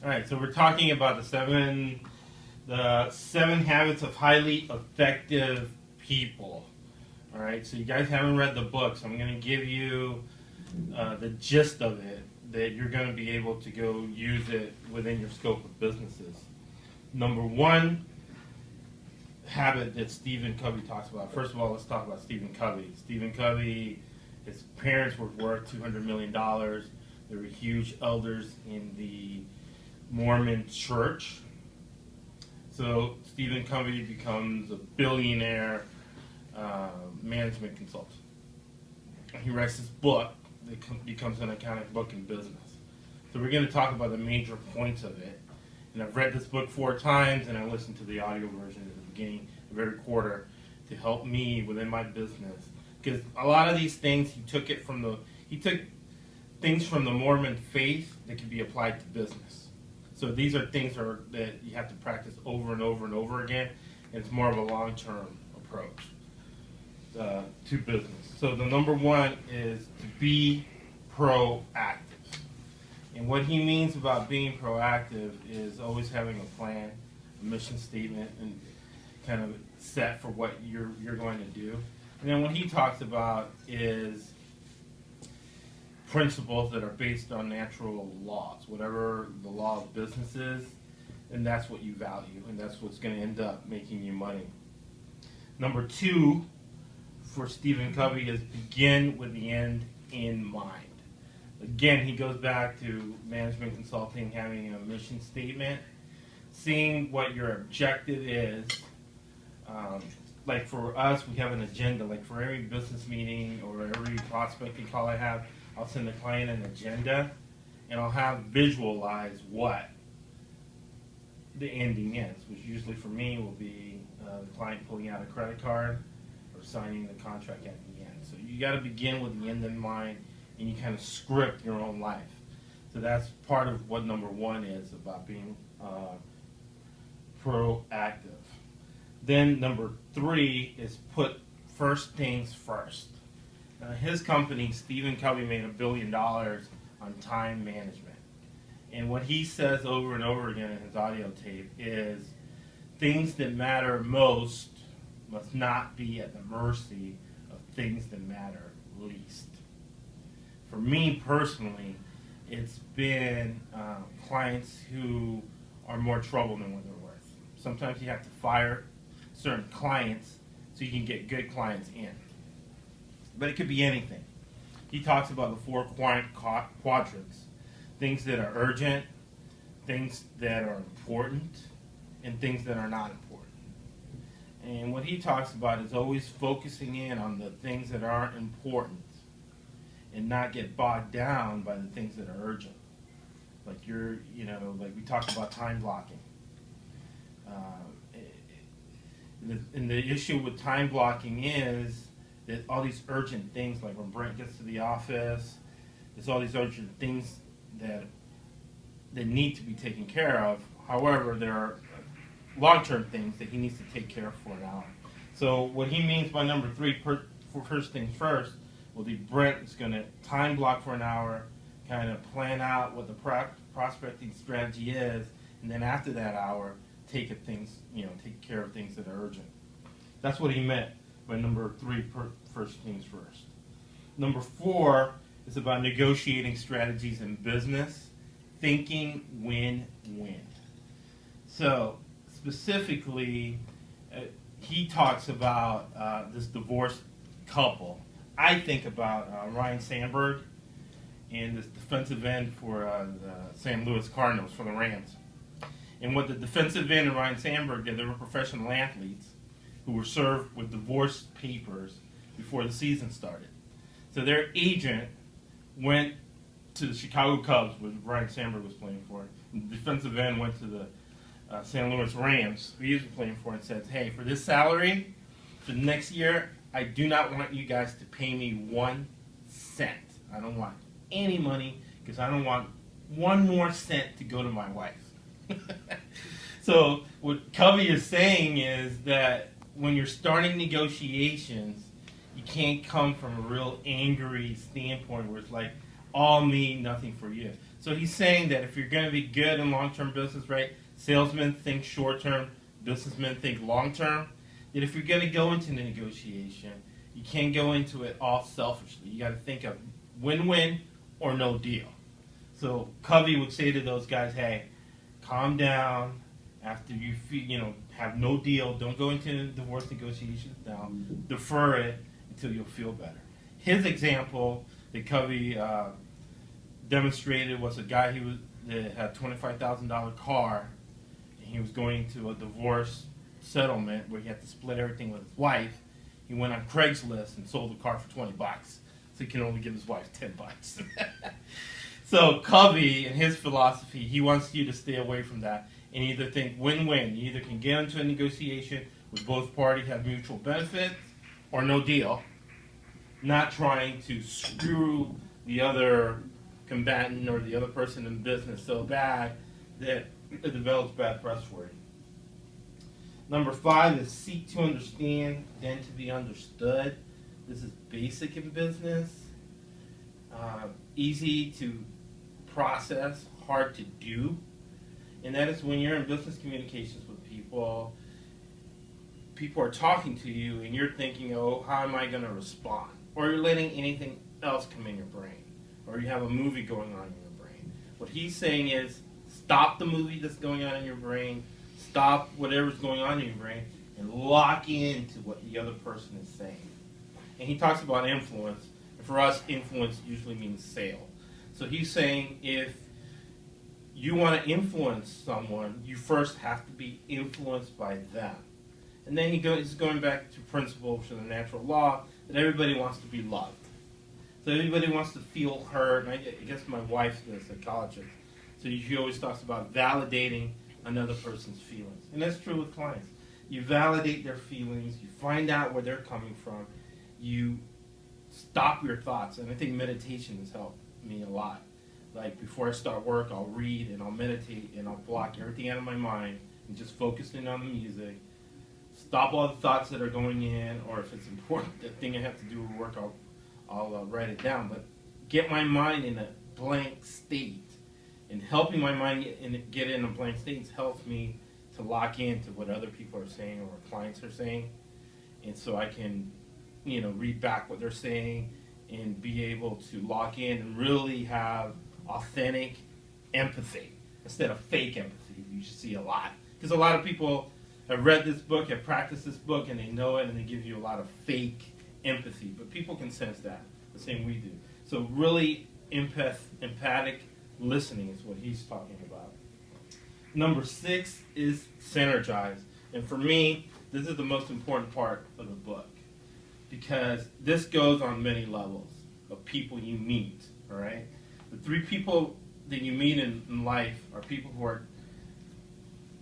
All right, so we're talking about the seven habits of highly effective people. All right, so you guys haven't read the book, so I'm going to give you the gist of it, that you're going to be able to go use it within your scope of businesses. Number one habit that Steven Covey talks about. First of all, let's talk about Steven Covey. Steven Covey, his parents were worth $200 million. They were huge elders in the Mormon church. So Steven Covey becomes a billionaire management consultant. He writes this book that becomes an iconic book in business. So we're going to talk about the major points of it. And I've read this book 4 times, and I listened to the audio version at the beginning of every quarter to help me within my business. Because a lot of these things, he took things from the Mormon faith that can be applied to business. So these are things that you have to practice over and over and over again, and it's more of a long-term approach to business. So the number one is to be proactive. And what he means about being proactive is always having a plan, a mission statement, and kind of set for what you're going to do. And then what he talks about is principles that are based on natural laws. Whatever the law of business is, and that's what you value, and that's what's going to end up making you money. Number 2 for Steven Covey is begin with the end in mind. Again, he goes back to management consulting, having a mission statement, seeing what your objective is. Like for us, we have an agenda. Like for every business meeting or every prospecting call I have, I'll send the client an agenda, and I'll have visualize what the ending is, which usually for me will be the client pulling out a credit card or signing the contract at the end. So you got to begin with the end in mind, and you kind of script your own life. So that's part of what number 1 is about being proactive. Then number 3 is put first things first. His company, Steven Covey, made $1 billion on time management. And what he says over and over again in his audio tape is things that matter most must not be at the mercy of things that matter least. For me personally, it's been clients who are more trouble than what they're worth. Sometimes you have to fire certain clients so you can get good clients in. But it could be anything. He talks about the 4 quadrants. Things that are urgent, things that are important, and things that are not important. And what he talks about is always focusing in on the things that aren't important and not get bogged down by the things that are urgent. Like like we talked about time blocking. And the issue with time blocking is that all these urgent things, like when Brent gets to the office, there's all these urgent things that need to be taken care of. However, there are long-term things that he needs to take care of for an hour. So what he means by number 3, for first things first, will be Brent is going to time block for an hour, kind of plan out what the prospecting strategy is, and then after that hour, take care of things that are urgent. That's what he meant by number 3, first things first. Number 4 is about negotiating strategies in business, thinking win-win. So specifically, he talks about this divorced couple. I think about Ryan Sandberg and this defensive end for the St. Louis Cardinals, for the Rams. And what the defensive end and Ryan Sandberg did, they were professional athletes who were served with divorce papers before the season started. So their agent went to the Chicago Cubs, which Ryan Sandberg was playing for. And the defensive end went to the St. Louis Rams, who he was playing for, and said, hey, for this salary, for the next year, I do not want you guys to pay me 1 cent. I don't want any money because I don't want 1 more cent to go to my wife. So what Covey is saying is that when you're starting negotiations, you can't come from a real angry standpoint where it's like, all me, nothing for you. So he's saying that if you're going to be good in long-term business, right, salesmen think short-term, businessmen think long-term, that if you're going to go into the negotiation, you can't go into it all selfishly. You got to think of win-win or no deal. So Covey would say to those guys, hey, calm down. After you feel, have no deal, don't go into divorce negotiations now. Defer it until you'll feel better. His example that Covey demonstrated was a guy that had a $25,000 car, and he was going to a divorce settlement where he had to split everything with his wife. He went on Craigslist and sold the car for $20, so he can only give his wife $10. So Covey, in his philosophy, he wants you to stay away from that and either think win-win. You either can get into a negotiation where both parties have mutual benefits or no deal, not trying to screw the other combatant or the other person in business so bad that it develops bad press for you. Number 5 is seek to understand, then to be understood. This is basic in business. Easy to process, hard to do. And that is when you're in business communications with people, people are talking to you and you're thinking, oh, how am I going to respond? Or you're letting anything else come in your brain. Or you have a movie going on in your brain. What he's saying is stop the movie that's going on in your brain, stop whatever's going on in your brain, and lock into what the other person is saying. And he talks about influence. And for us, influence usually means sale. So he's saying if you want to influence someone, you first have to be influenced by them. And then he's going back to principles of the natural law that everybody wants to be loved. So everybody wants to feel heard. And I guess my wife's a psychologist, so she always talks about validating another person's feelings. And that's true with clients. You validate their feelings. You find out where they're coming from. You stop your thoughts. And I think meditation has helped me a lot. Like before I start work, I'll read and I'll meditate and I'll block everything out of my mind and just focus in on the music. Stop all the thoughts that are going in, or if it's important, the thing I have to do at work, I'll write it down. But get my mind in a blank state. And helping my mind get in a blank state helps me to lock into what other people are saying or what clients are saying. And so I can, read back what they're saying and be able to lock in and really have authentic empathy instead of fake empathy. You should see a lot. Because a lot of people have read this book, have practiced this book, and they know it, and they give you a lot of fake empathy. But people can sense that the same we do. So really empathic listening is what he's talking about. Number 6 is synergize. And for me, this is the most important part of the book, because this goes on many levels of people you meet, all right? The 3 people that you meet in life are people who are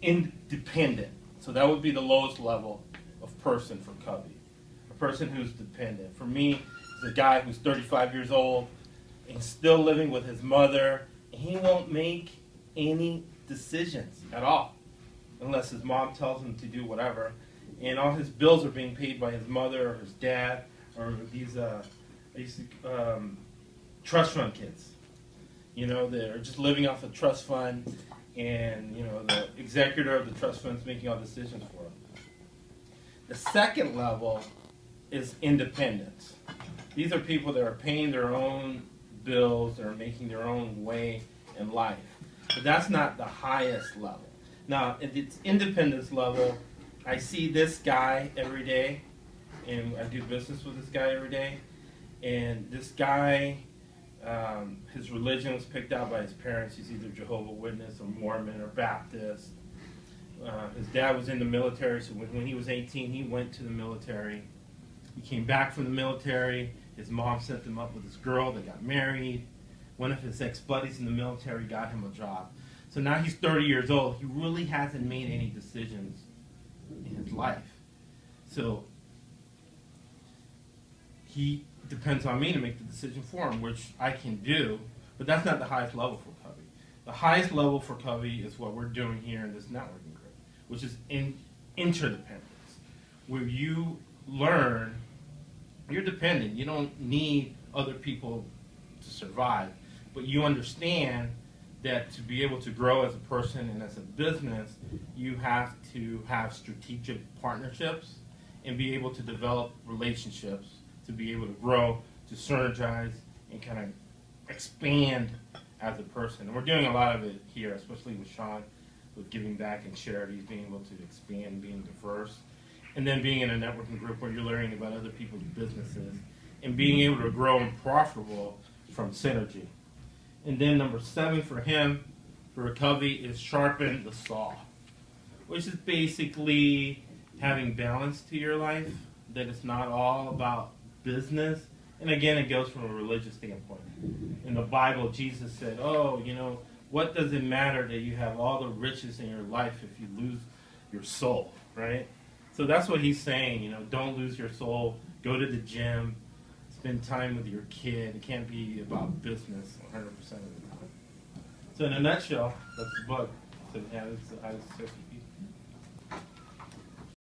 independent. So that would be the lowest level of person for Covey. A person who's dependent. For me, it's a guy who's 35 years old and still living with his mother. And he won't make any decisions at all unless his mom tells him to do whatever. And all his bills are being paid by his mother or his dad or these trust fund kids. They're just living off a trust fund, and the executor of the trust fund is making all decisions for them. The second level is independence. These are people that are paying their own bills, that are making their own way in life. But that's not the highest level. Now, at its independence level, I see this guy every day, and I do business with this guy every day. And this guy, his religion was picked out by his parents. He's either Jehovah's Witness or Mormon or Baptist. His dad was in the military, so when he was 18, he went to the military. He came back from the military. His mom set him up with this girl. They got married. One of his ex-buddies in the military got him a job. So now he's 30 years old. He really hasn't made any decisions in his life. So he depends on me to make the decision for him, which I can do, but that's not the highest level for Covey. The highest level for Covey is what we're doing here in this networking group, which is interdependence, where you learn you're dependent. You don't need other people to survive, but you understand that to be able to grow as a person and as a business, you have to have strategic partnerships and be able to develop relationships to be able to grow, to synergize, and kind of expand as a person. And we're doing a lot of it here, especially with Sean, with giving back and charities, being able to expand, being diverse, and then being in a networking group where you're learning about other people's businesses and being able to grow and profitable from synergy. And then number 7 for him, for Covey, is sharpen the saw, which is basically having balance to your life, that it's not all about business. And again, it goes from a religious standpoint. In the Bible, Jesus said, oh, what does it matter that you have all the riches in your life if you lose your soul, right? So that's what he's saying, don't lose your soul, go to the gym, spend time with your kid. It can't be about business 100% of the time. So in a nutshell, that's the book. So yeah, I was